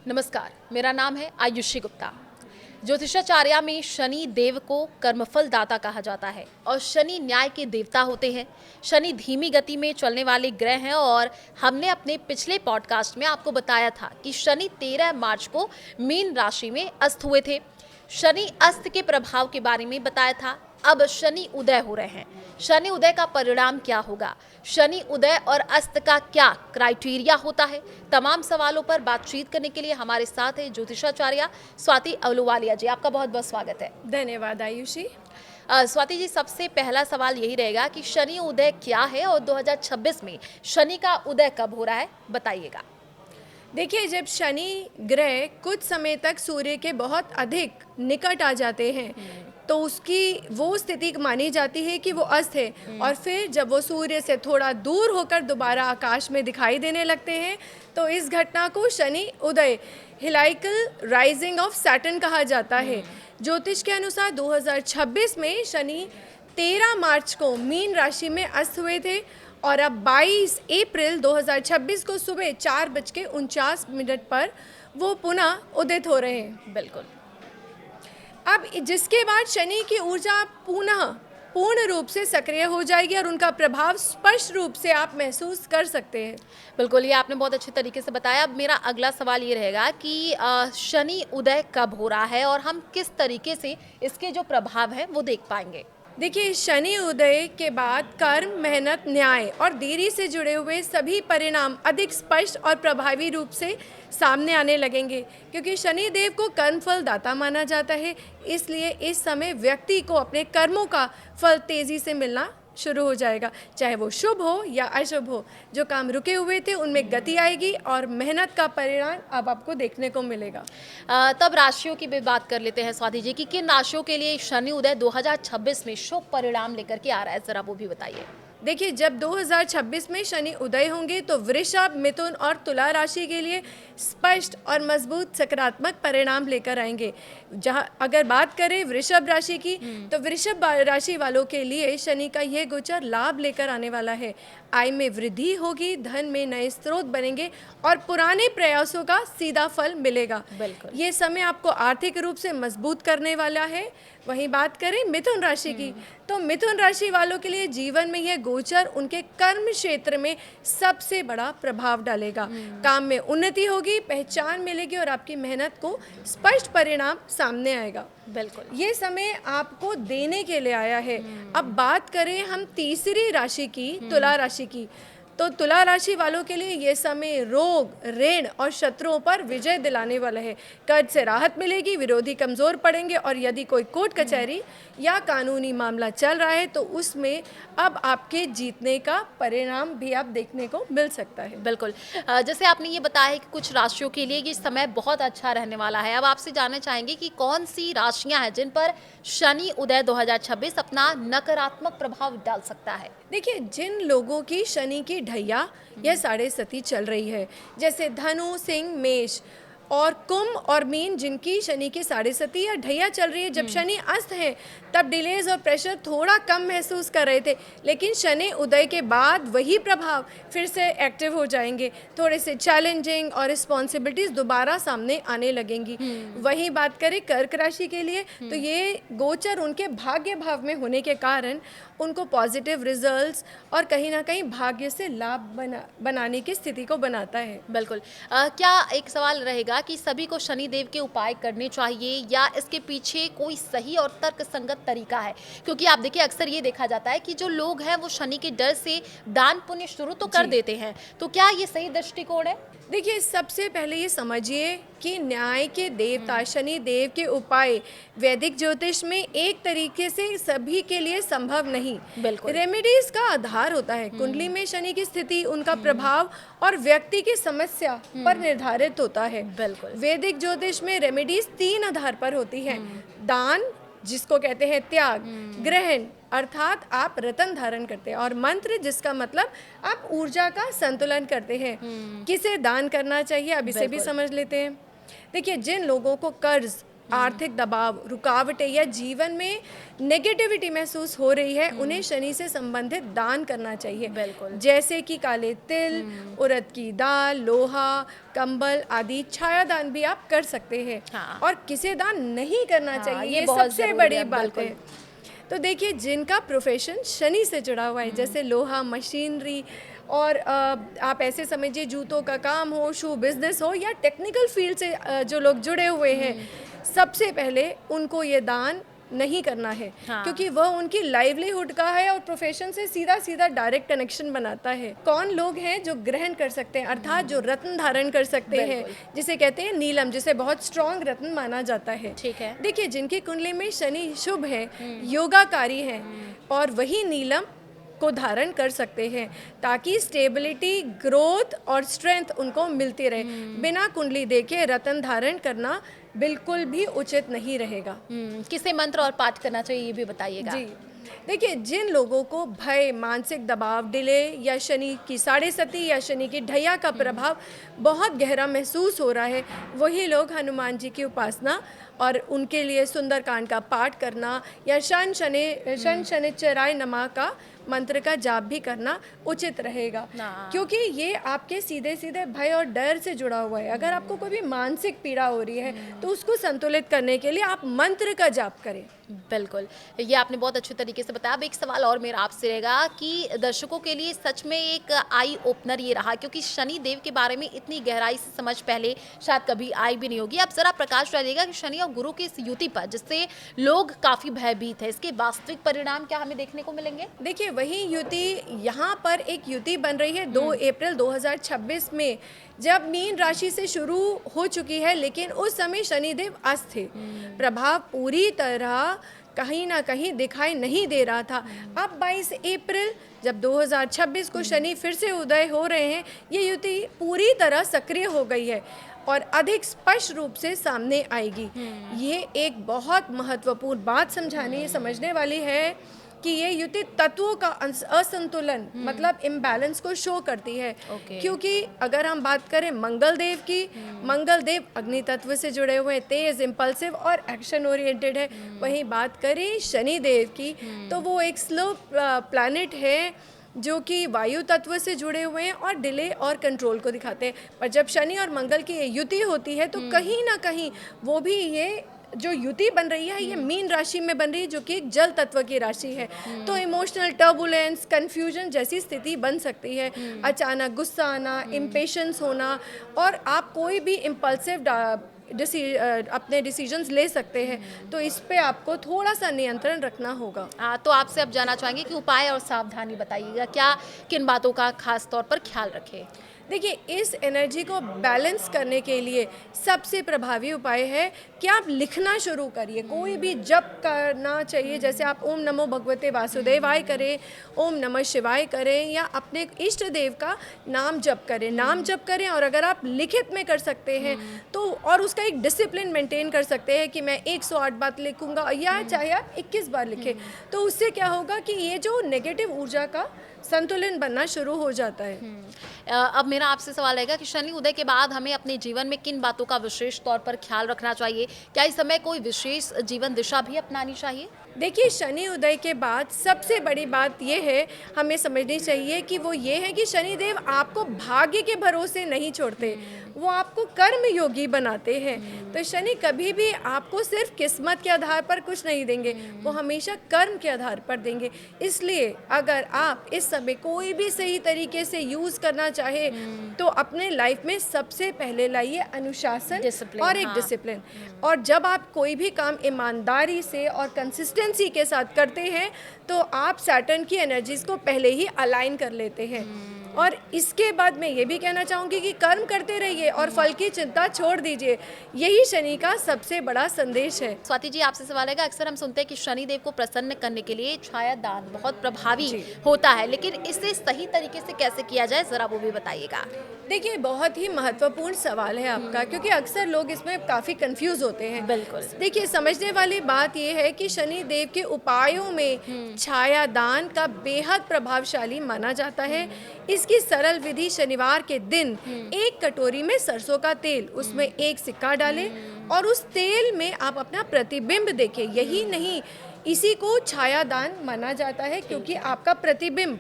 नमस्कार, मेरा नाम है आयुषी गुप्ता। ज्योतिषाचार्य में शनि देव को कर्मफल दाता कहा जाता है और शनि न्याय के देवता होते हैं। शनि धीमी गति में चलने वाले ग्रह हैं और हमने अपने पिछले पॉडकास्ट में आपको बताया था कि शनि 13 मार्च को मीन राशि में अस्त हुए थे। शनि अस्त के प्रभाव के बारे में बताया था। अब शनि उदय हो रहे हैं। शनि उदय का परिणाम क्या होगा, शनि उदय और अस्त का क्या क्राइटेरिया होता है, तमाम सवालों पर बातचीत करने के लिए हमारे साथ है ज्योतिषाचार्य स्वाति अहलुवालिया जी। आपका बहुत बहुत स्वागत है। धन्यवाद आयुषी। स्वाति जी, सबसे पहला सवाल यही रहेगा कि शनि उदय क्या है और 2026 में शनि का उदय कब हो रहा है, बताइएगा। देखिए, जब शनि ग्रह कुछ समय तक सूर्य के बहुत अधिक निकट आ जाते हैं तो उसकी वो स्थिति मानी जाती है कि वो अस्त है। और फिर जब वो सूर्य से थोड़ा दूर होकर दोबारा आकाश में दिखाई देने लगते हैं तो इस घटना को शनि उदय, हेलाइकल राइजिंग ऑफ सैटर्न कहा जाता है। ज्योतिष के अनुसार 2026 में शनि 13 मार्च को मीन राशि में अस्त हुए थे और अब 22 अप्रैल 2026 को सुबह 4:49 पर वो पुनः उदित हो रहे हैं। बिल्कुल। अब जिसके बाद शनि की ऊर्जा पुनः पूर्ण रूप से सक्रिय हो जाएगी और उनका प्रभाव स्पष्ट रूप से आप महसूस कर सकते हैं। बिल्कुल, ये आपने बहुत अच्छे तरीके से बताया। अब मेरा अगला सवाल ये रहेगा कि शनि उदय कब हो रहा है और हम किस तरीके से इसके जो प्रभाव हैं वो देख पाएंगे। देखिए, शनि उदय के बाद कर्म, मेहनत, न्याय और देरी से जुड़े हुए सभी परिणाम अधिक स्पष्ट और प्रभावी रूप से सामने आने लगेंगे, क्योंकि शनि देव को कर्मफल दाता माना जाता है। इसलिए इस समय व्यक्ति को अपने कर्मों का फल तेजी से मिलना शुरू हो जाएगा, चाहे वो शुभ हो या अशुभ हो। जो काम रुके हुए थे उनमें गति आएगी और मेहनत का परिणाम अब आपको देखने को मिलेगा। तब राशियों की भी बात कर लेते हैं स्वाति जी कि किन राशियों के लिए शनि उदय 2026 में शुभ परिणाम लेकर के आ रहा है, जरा वो भी बताइए। देखिए, जब 2026 में शनि उदय होंगे तो वृषभ, मिथुन और तुला राशि के लिए स्पष्ट और मजबूत सकारात्मक परिणाम लेकर आएंगे। जहां अगर बात करें वृषभ राशि की तो वृषभ राशि वालों के लिए शनि का यह गोचर लाभ लेकर आने वाला है। आय में वृद्धि होगी, धन में नए स्रोत बनेंगे और पुराने प्रयासों का सीधा फल मिलेगा। बिल्कुल। ये समय आपको आर्थिक रूप से मजबूत करने वाला है। वहीं बात करें मिथुन राशि की तो मिथुन राशि वालों के लिए जीवन में यह गोचर उनके कर्म क्षेत्र में सबसे बड़ा प्रभाव डालेगा। काम में उन्नति होगी, पहचान मिलेगी और आपकी मेहनत को स्पष्ट परिणाम सामने आएगा। बिल्कुल। ये समय आपको देने के लिए आया है। अब बात करें हम तीसरी राशि की, तुला राशि की, तो तुला राशि वालों के लिए ये समय रोग, ऋण और शत्रुओं पर विजय दिलाने वाला है। कर्ज से राहत मिलेगी, विरोधी कमजोर पड़ेंगे और यदि कोई कोर्ट कचहरी या कानूनी मामला चल रहा है तो उसमें अब आपके जीतने का परिणाम भी आप देखने को मिल सकता है। बिल्कुल। जैसे आपने ये बताया है कि कुछ राशियों के लिए ये समय बहुत अच्छा रहने वाला है। अब आपसे जानना चाहेंगे कि कौन सी राशियां हैं जिन पर शनि उदय 2026 अपना नकारात्मक प्रभाव डाल सकता है। देखिए, जिन लोगों की शनि की ढैया या साढ़े सती चल रही है, जैसे धनु, सिंह, मेष और कुंभ और मीन, जिनकी शनि की साढ़े सती या ढैया चल रही है, जब शनि अस्त है तब डिलेज और प्रेशर थोड़ा कम महसूस कर रहे थे, लेकिन शनि उदय के बाद वही प्रभाव फिर से एक्टिव हो जाएंगे। थोड़े से चैलेंजिंग और रिस्पॉन्सिबिलिटीज दोबारा सामने आने लगेंगी। वहीं बात करें कर्क राशि के लिए तो ये गोचर उनके भाग्य भाव में होने के कारण उनको पॉजिटिव रिजल्ट्स और कहीं ना कहीं भाग्य से लाभ बनाने की स्थिति को बनाता है। बिल्कुल। क्या एक सवाल रहेगा कि सभी को शनि देव के उपाय करने चाहिए या इसके पीछे कोई सही और तर्क संगत तरीका है? क्योंकि आप देखिए, अक्सर ये देखा जाता है कि जो लोग हैं वो शनि के डर से दान पुण्य शुरू तो कर देते हैं, तो क्या ये सही दृष्टिकोण है? देखिए, सबसे पहले ये समझिए कि न्याय के देवता शनि देव के उपाय वैदिक ज्योतिष में एक तरीके से सभी के लिए संभव नहीं। बिल्कुल। रेमेडीज का आधार होता है। कुंडली में शनि की स्थिति, उनका प्रभाव और व्यक्ति की समस्या पर निर्धारित होता है। बिल्कुल। वैदिक ज्योतिष में रेमेडीज 3 आधार पर होती है। दान, जिसको कहते हैं त्याग, ग्रहण अर्थात आप रतन धारण करते हैं, और मंत्र, जिसका मतलब आप ऊर्जा का संतुलन करते हैं। किसे दान करना चाहिए अब इसे भी समझ लेते हैं। देखिए, जिन लोगों को कर्ज, आर्थिक दबाव, रुकावटें या जीवन में नेगेटिविटी महसूस हो रही है, उन्हें शनि से संबंधित दान करना चाहिए। बिल्कुल। जैसे कि काले तिल, उड़द की दाल, लोहा, कंबल आदि छाया दान भी आप कर सकते हैं। हाँ। और किसे दान नहीं करना हाँ, चाहिए, ये ये बहुत सबसे ज़रूरी बड़ी है, बात बिल्कुल। है। तो देखिए, जिनका प्रोफेशन शनि से जुड़ा हुआ है, जैसे लोहा, मशीनरी और आप ऐसे समझिए जूतों का काम हो, शू बिजनेस हो या टेक्निकल फील्ड से जो लोग जुड़े हुए हैं, सबसे पहले उनको ये दान नहीं करना है। हाँ। क्योंकि वह उनकी लाइवलीहुड का है और प्रोफेशन से सीधा सीधा डायरेक्ट कनेक्शन बनाता है। कौन लोग हैं जो ग्रहण कर सकते हैं, अर्थात जो रत्न धारण कर सकते हैं, जिसे कहते हैं नीलम, जिसे बहुत स्ट्रॉन्ग रत्न माना जाता है। ठीक है। देखिए, जिनकी कुंडली में शनि शुभ है, योगाकारी है, और वही नीलम को धारण कर सकते हैं, ताकि स्टेबिलिटी, ग्रोथ और स्ट्रेंथ उनको मिलती रहे। बिना कुंडली देखे रत्न धारण करना बिल्कुल भी उचित नहीं रहेगा। किसे मंत्र और पाठ करना चाहिए ये भी बताइएगा। जी, देखिए, जिन लोगों को भय, मानसिक दबाव, डिले या शनि की साढ़े सती या शनि की ढैया का प्रभाव बहुत गहरा महसूस हो रहा है, वही लोग हनुमान जी की उपासना और उनके लिए सुंदरकांड का पाठ करना या शन शनिश्चराय नमः का मंत्र का जाप भी करना उचित रहेगा। क्योंकि ये आपके सीधे सीधे भय और डर से जुड़ा हुआ है। अगर आपको कोई भी मानसिक पीड़ा हो रही है तो उसको संतुलित करने के लिए आप मंत्र का जाप करें। बिल्कुल, ये आपने बहुत अच्छे तरीके से बताया। अब एक सवाल और मेरा आपसे रहेगा कि दर्शकों के लिए सच में एक आई ओपनर ये रहा, क्योंकि शनि देव के बारे में इतनी गहराई से समझ पहले शायद कभी आई भी नहीं होगी। अब जरा प्रकाश डालिएगा कि शनि और गुरु की इस युति पर, जिससे लोग काफ़ी भयभीत है, इसके वास्तविक परिणाम क्या हमें देखने को मिलेंगे? देखिए, वही युति, यहाँ पर एक युति बन रही है 2 अप्रैल 2026 में, जब मीन राशि से शुरू हो चुकी है, लेकिन उस समय शनिदेव अस्त थे। प्रभाव पूरी तरह कहीं ना कहीं दिखाई नहीं दे रहा था। अब 22 अप्रैल जब 2026 को शनि फिर से उदय हो रहे हैं, ये युति पूरी तरह सक्रिय हो गई है और अधिक स्पष्ट रूप से सामने आएगी। ये एक बहुत महत्वपूर्ण बात समझने वाली है कि ये युति तत्वों का असंतुलन, मतलब इम्बैलेंस को शो करती है। क्योंकि अगर हम बात करें मंगल देव की, मंगल देव अग्नि तत्व से जुड़े हुए हैं, तेज, इम्पल्सिव और एक्शन ओरिएंटेड है। वहीं बात करें शनि देव की, तो वो एक स्लो प्लैनेट है जो कि वायु तत्व से जुड़े हुए हैं और डिले और कंट्रोल को दिखाते हैं। पर जब शनि और मंगल की युति होती है तो कहीं ना कहीं वो भी, ये जो युति बन रही है, ये मीन राशि में बन रही है, जो कि एक जल तत्व की राशि है। तो इमोशनल टर्बुलेंस, कंफ्यूजन जैसी स्थिति बन सकती है। अचानक गुस्सा आना, इम्पेशेंस होना, और आप कोई भी इम्पल्सिव अपने डिसीजंस ले सकते हैं। तो इस पे आपको थोड़ा सा नियंत्रण रखना होगा। तो आपसे अब जानना चाहेंगे कि उपाय और सावधानी बताइएगा, क्या किन बातों का खास तौर पर ख्याल रखें? देखिए, इस एनर्जी को बैलेंस करने के लिए सबसे प्रभावी उपाय है कि आप लिखना शुरू करिए। कोई भी जप करना चाहिए, जैसे आप ओम नमो भगवते वासुदेवाय करें, ओम नमः शिवाय करें, या अपने इष्ट देव का नाम जप करें। और अगर आप लिखित में कर सकते हैं तो, और उसका एक डिसिप्लिन मेंटेन कर सकते हैं कि मैं 108 बार लिखूंगा, या चाहे आप 21 बार लिखें, तो उससे क्या होगा कि ये जो नेगेटिव ऊर्जा का संतुलन बनना शुरू हो जाता है। अब मेरा आपसे सवाल रहेगा कि शनि उदय के बाद हमें अपने जीवन में किन बातों का विशेष तौर पर ख्याल रखना चाहिए? क्या इस समय कोई विशेष जीवन दिशा भी अपनानी चाहिए? देखिए, शनि उदय के बाद सबसे बड़ी बात ये है, हमें समझनी चाहिए कि वो ये है कि शनिदेव आपको भाग्य के भरोसे नहीं छोड़ते, वो आपको कर्म योगी बनाते हैं। तो शनि कभी भी आपको सिर्फ किस्मत के आधार पर कुछ नहीं देंगे, वो हमेशा कर्म के आधार पर देंगे। इसलिए अगर आप इस समय कोई भी सही तरीके से यूज़ करना चाहे तो अपने लाइफ में सबसे पहले लाइए अनुशासन और एक डिसिप्लिन। और जब आप कोई भी काम ईमानदारी से और कंसिस्टेंसी के साथ करते हैं तो आप सैटर्न की एनर्जीज को पहले ही अलाइन कर लेते हैं। और इसके बाद मैं ये भी कहना चाहूँगी कि कर्म करते रहिए और फल की चिंता छोड़ दीजिए। यही शनि का सबसे बड़ा संदेश है। स्वाति जी, आपसे सवाल है, अक्सर हम सुनते हैं कि शनि देव को प्रसन्न करने के लिए छाया दान बहुत प्रभावी होता है, लेकिन इसे सही तरीके से कैसे किया जाए, जरा वो भी बताइएगा। देखिए, बहुत ही महत्वपूर्ण सवाल है आपका, क्योंकि अक्सर लोग इसमें काफ़ी कंफ्यूज होते हैं। बिल्कुल। देखिए, समझने वाली बात यह है कि शनि देव के उपायों में छाया दान का बेहद प्रभावशाली माना जाता है। इसकी सरल विधि शनिवार के दिन एक कटोरी में सरसों का तेल, उसमें एक सिक्का डालें और उस तेल में आप अपना प्रतिबिंब देखें। यही नहीं, इसी को छाया दान माना जाता है, क्योंकि आपका प्रतिबिंब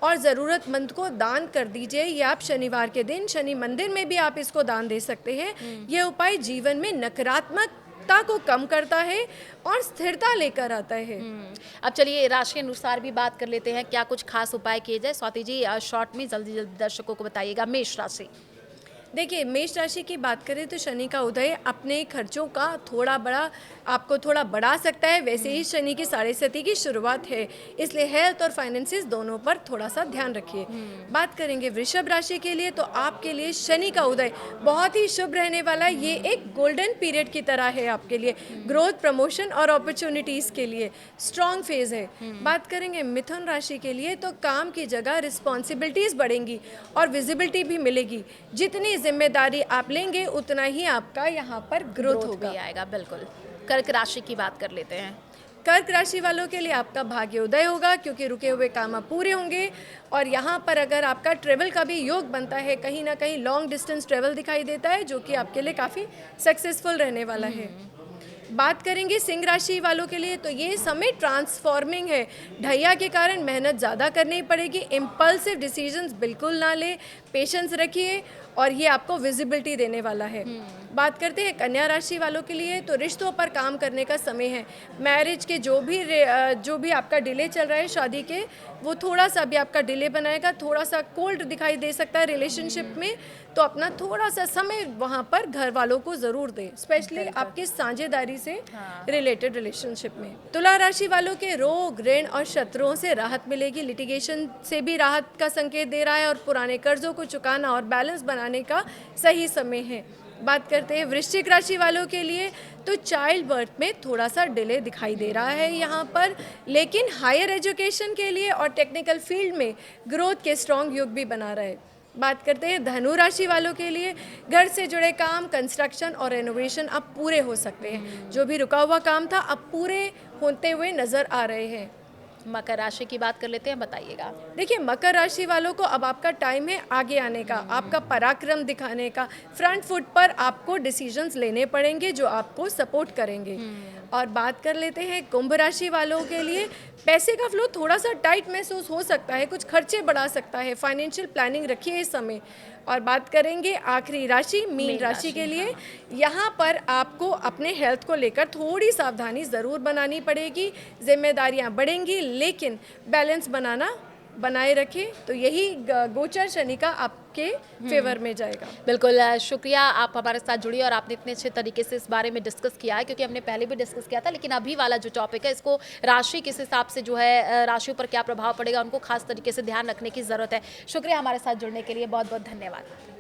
और ज़रूरतमंद को दान कर दीजिए। ये आप शनिवार के दिन शनि मंदिर में भी आप इसको दान दे सकते हैं। यह उपाय जीवन में नकारात्मकता को कम करता है और स्थिरता लेकर आता है। अब चलिए राशि अनुसार भी बात कर लेते हैं, क्या कुछ खास उपाय किए जाए। स्वाति जी शॉर्ट में जल्दी जल्दी दर्शकों को बताइएगा। मेष राशि, देखिए, मेष राशि की बात करें तो शनि का उदय अपने खर्चों का आपको थोड़ा बढ़ा सकता है। वैसे ही शनि की साढ़े सती की शुरुआत है, इसलिए हेल्थ और फाइनेंसिस दोनों पर थोड़ा सा ध्यान रखिए। बात करेंगे वृषभ राशि के लिए, तो आपके लिए शनि का उदय बहुत ही शुभ रहने वाला है। ये एक गोल्डन पीरियड की तरह है आपके लिए, ग्रोथ, प्रमोशन और अपॉर्चुनिटीज़ के लिए स्ट्रॉन्ग फेज है। बात करेंगे मिथुन राशि के लिए, तो काम की जगह रिस्पॉन्सिबिलिटीज़ बढ़ेंगी और विजिबिलिटी भी मिलेगी। जितनी जिम्मेदारी आप लेंगे उतना ही आपका यहाँ पर ग्रोथ होगा। भी आएगा। बिल्कुल। कर्क राशि की बात कर लेते हैं। कर्क राशि वालों के लिए आपका भाग्योदय होगा, क्योंकि रुके हुए काम अब पूरे होंगे। और यहाँ पर अगर आपका ट्रेवल का भी योग बनता है, कहीं ना कहीं लॉन्ग डिस्टेंस ट्रेवल दिखाई देता है, जो कि आपके लिए काफ़ी सक्सेसफुल रहने वाला है। बात करेंगे सिंह राशि वालों के लिए, तो ये समय ट्रांसफॉर्मिंग है। ढैया के कारण मेहनत ज़्यादा करनी पड़ेगी। इम्पल्सिव डिसीजंस बिल्कुल ना ले, पेशेंस रखिए और ये आपको विजिबिलिटी देने वाला है। बात करते हैं कन्या राशि वालों के लिए, तो रिश्तों पर काम करने का समय है। मैरिज के जो भी आपका डिले चल रहा है शादी के, वो थोड़ा सा भी आपका डिले बनाएगा। थोड़ा सा कोल्ड दिखाई दे सकता है रिलेशनशिप में, तो अपना थोड़ा सा समय वहाँ पर घर वालों को ज़रूर दें, स्पेशली आपकी साझेदारी से रिलेटेड रिलेशनशिप में। तुला राशि वालों के रोग, ऋण और शत्रुओं से राहत मिलेगी। लिटिगेशन से भी राहत का संकेत दे रहा है और पुराने कर्जों को चुकाना और बैलेंस बनाने का सही समय है। बात करते हैं वृश्चिक राशि वालों के लिए, तो चाइल्ड बर्थ में थोड़ा सा डिले दिखाई दे रहा है यहाँ पर, लेकिन हायर एजुकेशन के लिए और टेक्निकल फील्ड में ग्रोथ के स्ट्रॉन्ग योग भी बना रहा है। बात करते हैं धनु राशि वालों के लिए, घर से जुड़े काम, कंस्ट्रक्शन और रेनोवेशन अब पूरे हो सकते हैं। जो भी रुका हुआ काम था अब पूरे होते हुए नज़र आ रहे हैं। मकर राशि की बात कर लेते हैं, बताइएगा। देखिए, मकर राशि वालों को अब आपका टाइम है आगे आने का, आपका पराक्रम दिखाने का। फ्रंट फुट पर आपको डिसीजंस लेने पड़ेंगे जो आपको सपोर्ट करेंगे। और बात कर लेते हैं कुंभ राशि वालों के लिए, पैसे का फ्लो थोड़ा सा टाइट महसूस हो सकता है, कुछ खर्चे बढ़ा सकता है। फाइनेंशियल प्लानिंग रखिए इस समय। और बात करेंगे आखिरी राशि मीन राशि के लिए, यहाँ पर आपको अपने हेल्थ को लेकर थोड़ी सावधानी ज़रूर बनानी पड़ेगी। जिम्मेदारियाँ बढ़ेंगी, लेकिन बैलेंस बनाए रखें, तो यही गोचर शनि का आपके फेवर में जाएगा। बिल्कुल, शुक्रिया आप हमारे साथ जुड़ी और आपने इतने अच्छे तरीके से इस बारे में डिस्कस किया है, क्योंकि हमने पहले भी डिस्कस किया था, लेकिन अभी वाला जो टॉपिक है इसको राशि किस हिसाब से जो है राशियों पर क्या प्रभाव पड़ेगा उनको खास तरीके से ध्यान रखने की ज़रूरत है। शुक्रिया हमारे साथ जुड़ने के लिए, बहुत बहुत धन्यवाद।